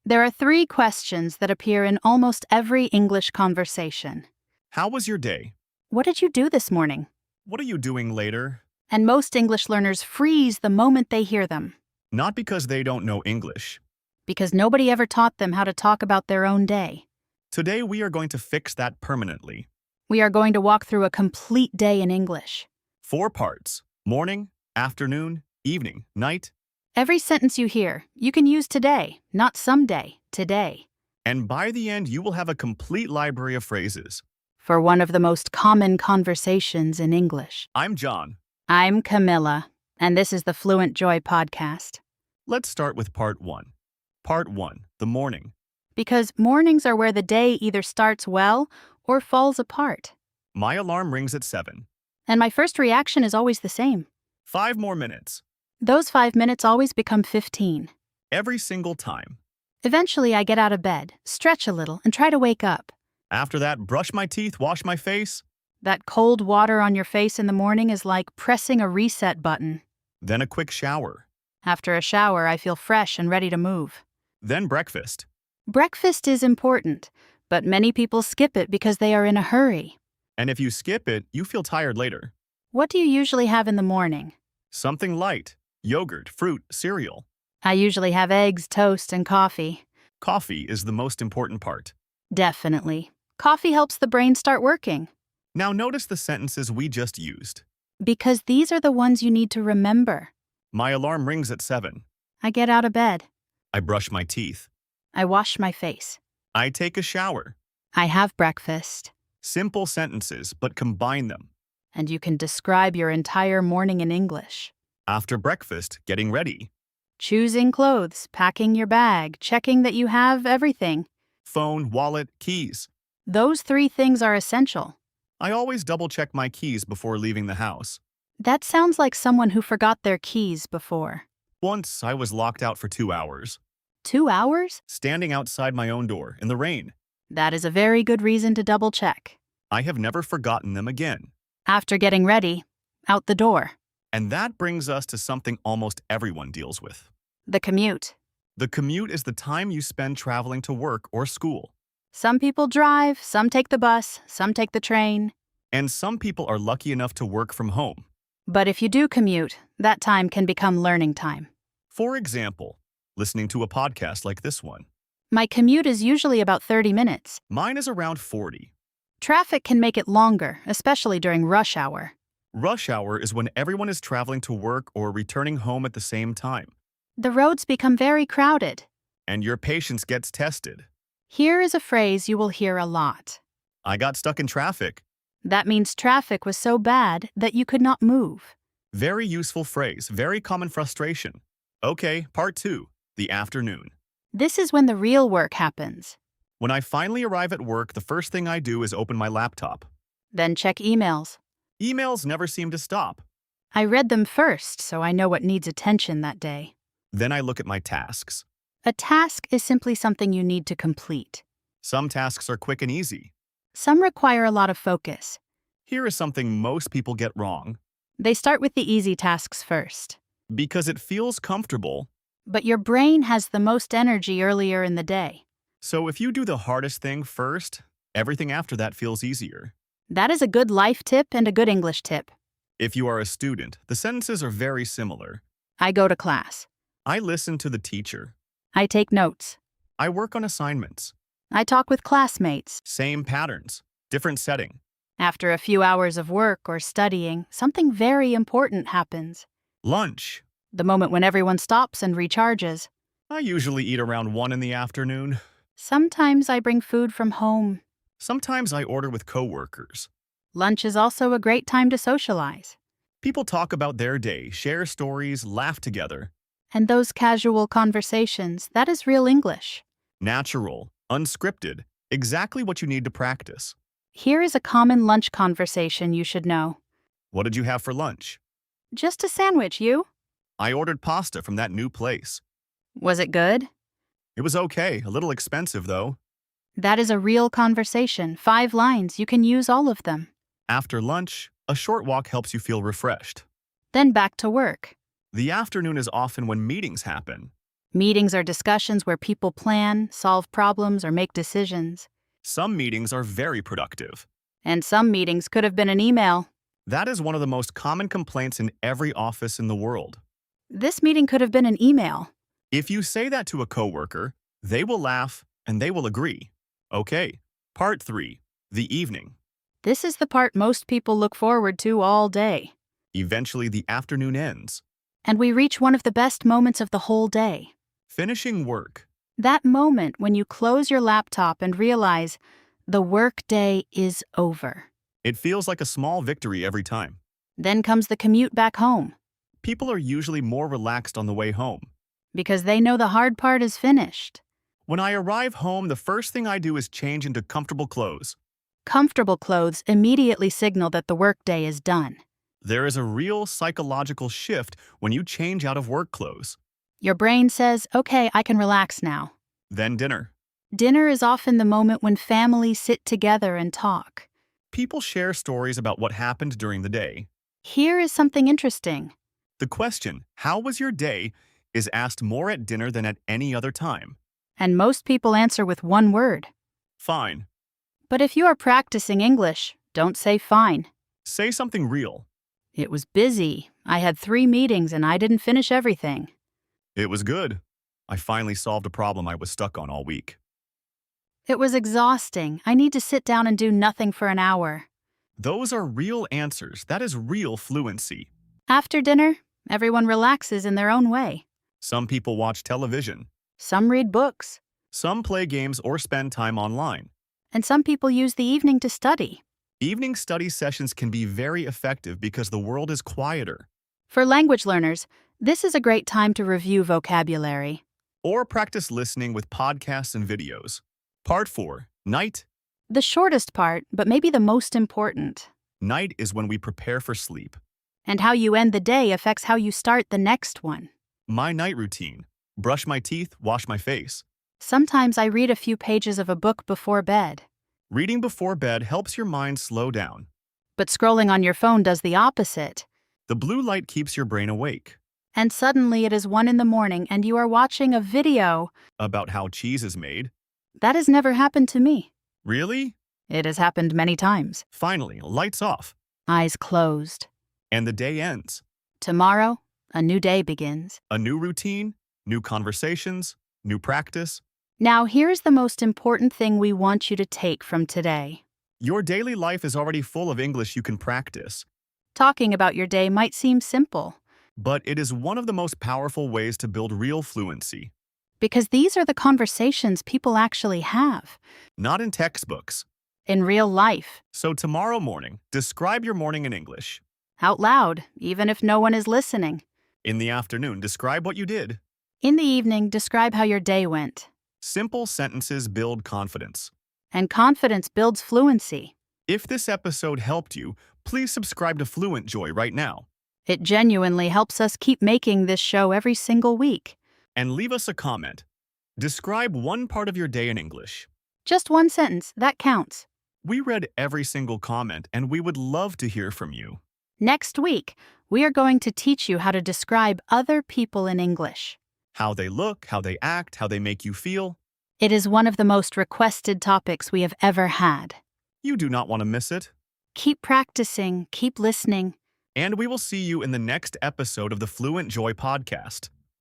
There are 3 questions that appear in almost every English conversation. How was your day? What did you do this morning? What are you doing later? And most English learners freeze the moment they hear them, Not because they don't know English. because nobody ever taught them how to talk about their own day. Today we are going to fix that permanently. We are going to walk through a complete day in English. 4 parts: morning, afternoon, evening, night, Every sentence you hear, you can use today, not someday, today. and by the end you will have a complete library of phrases. For one of the most common conversations in English. I'm John. I'm Camilla, and this is the Fluentjoy podcast. Let's start with part 1. Part 1, the morning. Because mornings are where the day either starts well or falls apart. My alarm rings at 7. And my first reaction is always the same. 5 more minutes. Those 5 minutes always become 15. Every single time. Eventually, I get out of bed, stretch a little, and try to wake up. After that, brush my teeth, wash my face. That cold water on your face in the morning is like pressing a reset button. Then a quick shower. After a shower, I feel fresh and ready to move. Then breakfast. Breakfast is important, but many people skip it because they are in a hurry. And if you skip it, you feel tired later. What do you usually have in the morning? Something light. Yogurt, fruit, cereal. I usually have eggs, toast, and coffee. Coffee is the most important part. Definitely. Coffee helps the brain start working. Now notice the sentences we just used. Because these are the ones you need to remember. My alarm rings at 7. I get out of bed. I brush my teeth. I wash my face. I take a shower. I have breakfast. Simple sentences, but combine them. And you can describe your entire morning in English. After breakfast, getting ready. Choosing clothes, packing your bag, checking that you have everything. Phone, wallet, keys. Those 3 things are essential. I always double-check my keys before leaving the house. That sounds like someone who forgot their keys before. Once, I was locked out for 2 hours, 2 hours? standing outside my own door in the rain. That is a very good reason to double check. I have never forgotten them again. After getting ready, out the door. And that brings us to something almost everyone deals with. The commute. The commute is the time you spend traveling to work or school. Some people drive, some take the bus, some take the train. And some people are lucky enough to work from home. But if you do commute, that time can become learning time. For example, listening to a podcast like this one. My commute is usually about 30 minutes. Mine is around 40. Traffic can make it longer, especially during rush hour. Rush hour is when everyone is traveling to work or returning home at the same time. The roads become very crowded. And your patience gets tested. Here is a phrase you will hear a lot. I got stuck in traffic. That means traffic was so bad that you could not move. Very useful phrase, very common frustration. Okay, part 2, the afternoon. This is when the real work happens. When I finally arrive at work, the first thing I do is open my laptop. Then check emails. Emails never seem to stop. I read them first, so I know what needs attention that day. Then I look at my tasks. A task is simply something you need to complete. Some tasks are quick and easy. Some require a lot of focus. Here is something most people get wrong. They start with the easy tasks first. Because it feels comfortable. But your brain has the most energy earlier in the day. So if you do the hardest thing first, everything after that feels easier. That is a good life tip and a good English tip. If you are a student, the sentences are very similar. I go to class. I listen to the teacher. I take notes. I work on assignments. I talk with classmates. Same patterns, different setting. After a few hours of work or studying, something very important happens. Lunch. The moment when everyone stops and recharges. I usually eat around 1 in the afternoon. Sometimes I bring food from home. Sometimes I order with coworkers. Lunch is also a great time to socialize. People talk about their day, share stories, laugh together. And those casual conversations, that is real English. Natural, unscripted, exactly what you need to practice. Here is a common lunch conversation you should know. What did you have for lunch? Just a sandwich, you? I ordered pasta from that new place. Was it good? It was okay, a little expensive though. That is a real conversation. 5 lines, you can use all of them. After lunch, a short walk helps you feel refreshed. Then back to work. The afternoon is often when meetings happen. Meetings are discussions where people plan, solve problems, or make decisions. Some meetings are very productive. And some meetings could have been an email. That is one of the most common complaints in every office in the world. This meeting could have been an email. If you say that to a coworker, they will laugh and they will agree. Okay, part 3, the evening. This is the part most people look forward to all day. Eventually, the afternoon ends. And we reach one of the best moments of the whole day. Finishing work. That moment when you close your laptop and realize the work day is over. It feels like a small victory every time. Then comes the commute back home, People are usually more relaxed on the way home. because they know the hard part is finished. When I arrive home, the first thing I do is change into comfortable clothes. Comfortable clothes immediately signal that the workday is done. There is a real psychological shift when you change out of work clothes. Your brain says, okay, I can relax now. Then dinner. Dinner is often the moment when families sit together and talk. People share stories about what happened during the day. Here is something interesting. The question, "How was your day?" is asked more at dinner than at any other time. And most people answer with one word. Fine. But if you are practicing English, don't say fine. Say something real. It was busy. I had 3 meetings and I didn't finish everything. It was good. I finally solved a problem I was stuck on all week. It was exhausting. I need to sit down and do nothing for an hour. Those are real answers. That is real fluency. After dinner, everyone relaxes in their own way. Some people watch television. Some read books, Some play games or spend time online. and some people use the evening to study. Evening study sessions can be very effective because the world is quieter. For language learners, this is a great time to review vocabulary. Or practice listening with podcasts and videos. Part 4, night. The shortest part, but maybe the most important. Night is when we prepare for sleep. And how you end the day affects how you start the next one. My night routine. Brush my teeth, wash my face. Sometimes I read a few pages of a book before bed. Reading before bed helps your mind slow down. But scrolling on your phone does the opposite. The blue light keeps your brain awake. And suddenly it is 1 a.m. and you are watching a video. About how cheese is made. That has never happened to me. Really? It has happened many times. Finally, lights off. Eyes closed. And the day ends. Tomorrow, a new day begins. A new routine, new conversations, new practice. Now here's the most important thing we want you to take from today. Your daily life is already full of English you can practice. Talking about your day might seem simple, But it is one of the most powerful ways to build real fluency. because these are the conversations people actually have Not in textbooks. in real life, So tomorrow morning, describe your morning in English. out loud, even if no one is listening. In the afternoon, describe what you did. In the evening, describe how your day went. Simple sentences build confidence. And confidence builds fluency. If this episode helped you, please subscribe to Fluentjoy right now. It genuinely helps us keep making this show every single week. And leave us a comment. Describe one part of your day in English. Just one sentence, that counts. We read every single comment and we would love to hear from you. Next week, we are going to teach you how to describe other people in English. How they look, how they act, how they make you feel. It is one of the most requested topics we have ever had. You do not want to miss it. Keep practicing, keep listening. And we will see you in the next episode of the Fluentjoy podcast.